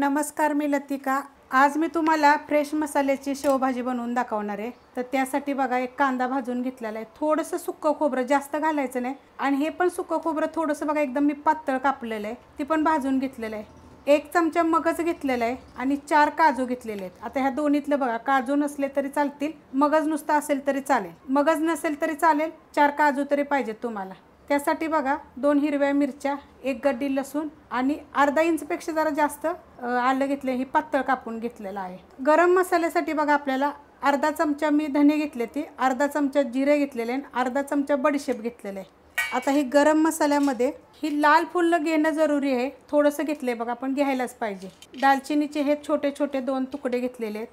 नमस्कार, मी लतिका। आज मी तुम्हाला फ्रेश मसाल्याची शेवभाजी बनवून दाखवणार आहे। तर त्यासाठी बघा एक कांदा भाजून घेतलेला आहे, थोडंसं सुक्क खोबरं, जास्त घालायचं नाही, आणि हे पण सुक्क खोबरं थोडंसं बघा एकदम मी पातळ कापलेलं आहे, ती पण भाजून घेतलेलं आहे। 1 चमचा मगज घेतलेला आहे आणि 4 काजू घेतलेले आहेत। आता ह्या दोन्हीतलं बघा, काजू नसले तरी चालतील, मगज नुसता असेल तरी चालेल, मगज नसेल तरी चालेल, 4 काजू तरी पाहिजेत तुम्हाला। त्यासाठी बघा 2 हिरव्या मिरच्या, 1 गड्डी लसूण आणि अर्धा इंचपेक्षा जरा जास्त आलं घेतले, ही पातळ कापून घेतलेलं आहे। गरम मसाल्यासाठी बघा आपल्याला अर्धा चमचा मी धने घेतले, ते अर्धा चमचा जिरे घेतलेले आणि अर्धा चमचा बडीशेप घेतलेले आहे। आता ही गरम मसाल्यामध्ये ही लाल फुल घेणं जरुरी आहे, थोडंसं घेतले बघा, पण घ्यायलाच पाहिजे। दालचिनीचे हे छोटे छोटे 2 तुकडे घेतलेले आहेत,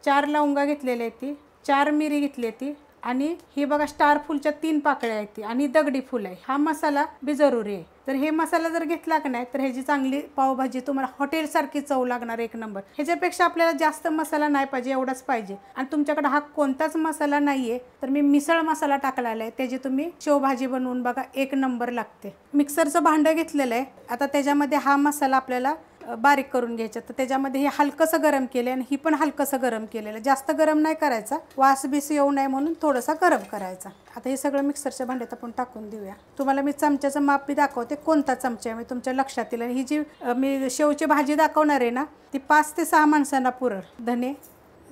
4 लवंगा घेतलेले आहेत, ती 4 मिरी घेतली ती, आणि ही बघा स्टार फुलच्या 3 पाकळ्या आहेत ती, आणि दगडी फुल आहे। हा मसाला बी जरुरी आहे। तर हे मसाला जर घेतला का नाही तर ह्याची चांगली पावभाजी तुम्हाला हॉटेल सारखी चव लागणार, 1 नंबर। ह्याच्यापेक्षा आपल्याला जास्त मसाला नाही पाहिजे, एवढाच पाहिजे। आणि तुमच्याकडे हा कोणताच मसाला नाहीये तर मी मिसळ मसाला टाकलेला आहे, त्याची तुम्ही शेवभाजी बनवून बघा, 1 नंबर लागते। मिक्सरचं भांडं घेतलेलं आहे, आता त्याच्यामध्ये हा मसाला आपल्याला बारीक करून घ्यायचं। तर त्याच्यामध्ये हे हलकंसं गरम केले आणि ही पण हलकंसं गरम केलेलं, जास्त गरम नाही करायचा, वास बीस येऊ नये म्हणून थोडासा गरम करायचा। आता हे सगळं मिक्सरच्या भांड्यात आपण टाकून देऊया। तुम्हाला मी चमच्याचं माप बी दाखवते, कोणता चमचा आहे मी तुमच्या लक्षात येईल। आणि ही जी मी शेवची भाजी दाखवणार आहे ना, ती 5 ते 6 माणसांना पुरेल। धने,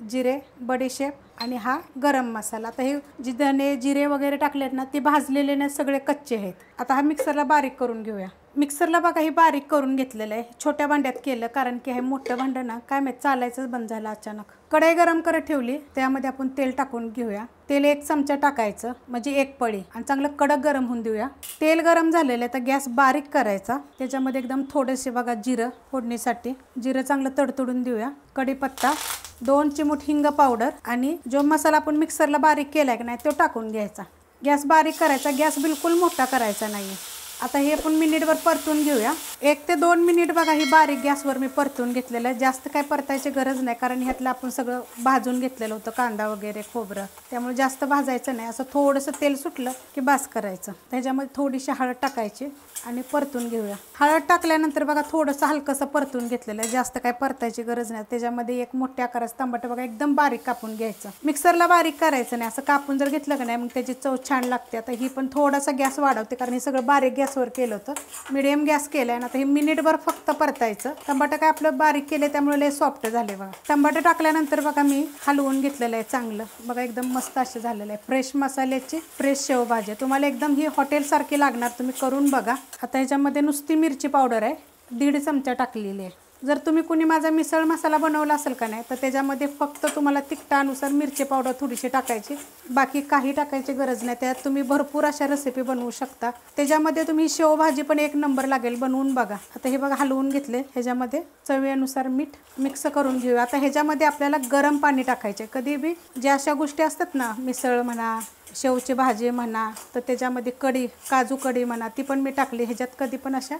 जिरे, बडीशेप आणि हा गरम मसाला। आता हे जी धने जिरे वगैरे टाकलेत ना, ते भाजलेले नाही, सगळे कच्चे आहेत। आता हा मिक्सरला बारीक करून घेऊया। मिक्सरला बघा ही बारीक करून घेतलेलं आहे, छोट्या भांड्यात केलं, कारण की हे मोठं भांडं ना काय माहित चालायचंच बंद झालं अचानक। कढई गरम करत ठेवली, त्यामध्ये आपण तेल टाकून घेऊया। तेल 1 चमचा टाकायचं, म्हणजे 1 पळी, आणि चांगलं कडक गरम होऊन देऊया। तेल गरम झालेलं आहे, तर गॅस बारीक करायचा। त्याच्यामध्ये एकदम थोडेसे बघा जिरं फोडणीसाठी, जिरं चांगलं तडतडून देऊया। कढीपत्ता, 2 चिमूट हिंग पावडर, आणि जो मसाला आपण मिक्सरला बारीक केलाय की नाही तो टाकून घ्यायचा। गॅस बारीक करायचा, गॅस बिलकुल मोठा करायचा नाही। आता हे आपण मिनिटभर परतून घेऊया, 1 ते 2 मिनिट बघा ही बारीक गॅसवर मी परतून घेतलेलं आहे। जास्त काय परतायची गरज नाही, कारण ह्यातलं आपण सगळं भाजून घेतलेलं होतं, कांदा वगैरे खोबरं, त्यामुळे जास्त भाजायचं नाही। असं थोडंसं तेल सुटलं की बास करायचं। त्याच्यामध्ये थोडीशी हळद टाकायची आणि परतून घेऊया। हळद टाकल्यानंतर बघा थोडंसं हलकंसं परतून घेतलेलं आहे, जास्त काय परतायची गरज नाही। त्याच्यामध्ये 1 मोठ्या आकाराचं टमाटर बघा एकदम बारीक कापून घ्यायचं, मिक्सरला बारीक करायचं नाही, असं कापून जर घेतलं का नाही मग त्याची चव छान लागते। आता ही पण थोडासा गॅस वाढवते, कारण हे सगळं बारीक गॅसवर केलं होतं, मीडियम गॅस केलाय। आता हे मिनिटभर फक्त परतायचं। टमाटर काय आपलं बारीक केले त्यामुळे लय सॉफ्ट झाले बघा। टमाटर टाकल्यानंतर बघा मी हलवून घेतलेलं आहे चांगलं, बघा एकदम मस्त असे झालेलं आहे। फ्रेश मसाल्याची फ्रेश शेवभाजी तुम्हाला एकदम ही हॉटेल सारखी लागणार, तुम्ही करून बघा। आता ह्याच्यामध्ये नुसती मिरची पावडर आहे, 1.5 चमचा टाकलेली आहे। जर तुम्ही कुणी माझा मिसळ मसाला बनवला असेल का नाही तर त्याच्यामध्ये फक्त तुम्हाला तिखटानुसार मिरची पावडर थोडीशी टाकायची, बाकी काही टाकायची गरज नाही। त्यात तुम्ही भरपूर अशा रेसिपी बनवू शकता, त्याच्यामध्ये तुम्ही शेवभाजी पण 1 नंबर लागेल, बनवून बघा। आता हे बघा हलवून घेतले, ह्याच्यामध्ये चवीनुसार मीठ मिक्स करून घेऊया। आता ह्याच्यामध्ये आपल्याला गरम पाणी टाकायचे। कधी बी ज्या अशा गोष्टी असतात ना, मिसळ म्हणा, शेवची भाजी म्हणा, तर त्याच्यामध्ये कढी, काजू कढी म्हणा, ती पण मी टाकली ह्याच्यात। कधी पण अशा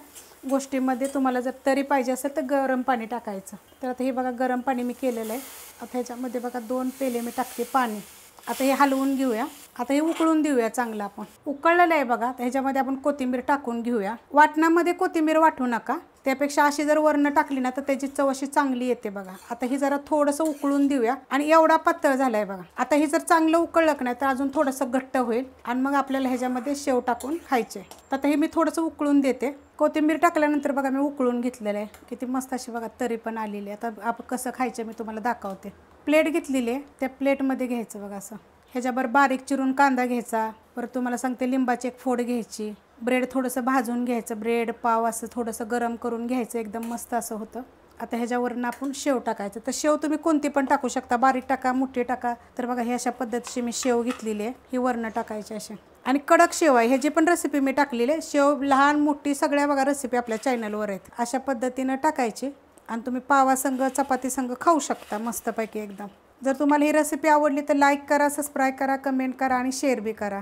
गोष्टीमध्ये तुम्हाला जर तरी पाहिजे असेल तर गरम पाणी टाकायचं। तर आता हे बघा गरम पाणी मी केलेलं आहे। आता ह्याच्यामध्ये बघा 2 पेले मी टाकते पाणी। आता हे हलवून घेऊया। आता हे उकळून देऊया चांगलं, आपण उकळलेलं आहे बघा। ह्याच्यामध्ये आपण कोथिंबीर टाकून घेऊया। वाटणामध्ये कोथिंबीर वाटू नका, त्यापेक्षा अशी जर वर्ण टाकली ना तर त्याची चव अशी चांगली येते बघा। आता ही जरा थोडंसं उकळून देऊया, आणि एवढा पातळ झालाय बघा। आता ही जर चांगलं उकळलं नाही तर अजून थोडंसं घट्ट होईल, आणि मग आपल्याला ह्याच्यामध्ये शेव टाकून खायचे। आता हे मी थोडंसं उकळून देते। कोथिंबीर टाकल्यानंतर बघा मी उकळून घेतलेलं आहे, किती मस्त अशी बघा तरी पण आलेली आहे। आता आपण कसं खायचं मी तुम्हाला दाखवते। प्लेट घेतलेली आहे, त्या प्लेटमध्ये घ्यायचं बघा असं। ह्याच्याबरोबर बारीक चिरून कांदा घ्यायचा, परत तुम्हाला सांगते लिंबाची 1 फोड घ्यायची, ब्रेड थोडंसं भाजून घ्यायचं, ब्रेड पाव असं थोडंसं गरम करून घ्यायचं, एकदम मस्त असं होतं। आता ह्याच्यावरून आपण शेव टाकायचं। तर शेव तुम्ही कोणती पण टाकू शकता, बारीक टाका, मोठी टाका। तर बघा ही अशा पद्धतीची मी शेव घेतलेली आहे, ही वर्ण टाकायची अशी, आणि कडक शेव आहे। ह्याची पण रेसिपी मी टाकलेली आहे, शेव लहान मोठी सगळ्या बघा रेसिपी आपल्या चॅनलवर आहेत। अशा पद्धतीनं टाकायची, आणि तुम्ही पावासंग चपाती संग खाऊ शकता मस्तपैकी एकदम। जर तुम्हाला ही रेसिपी आवडली तर लाईक करा, सबस्क्राईब करा, कमेंट करा आणि शेअर बी करा।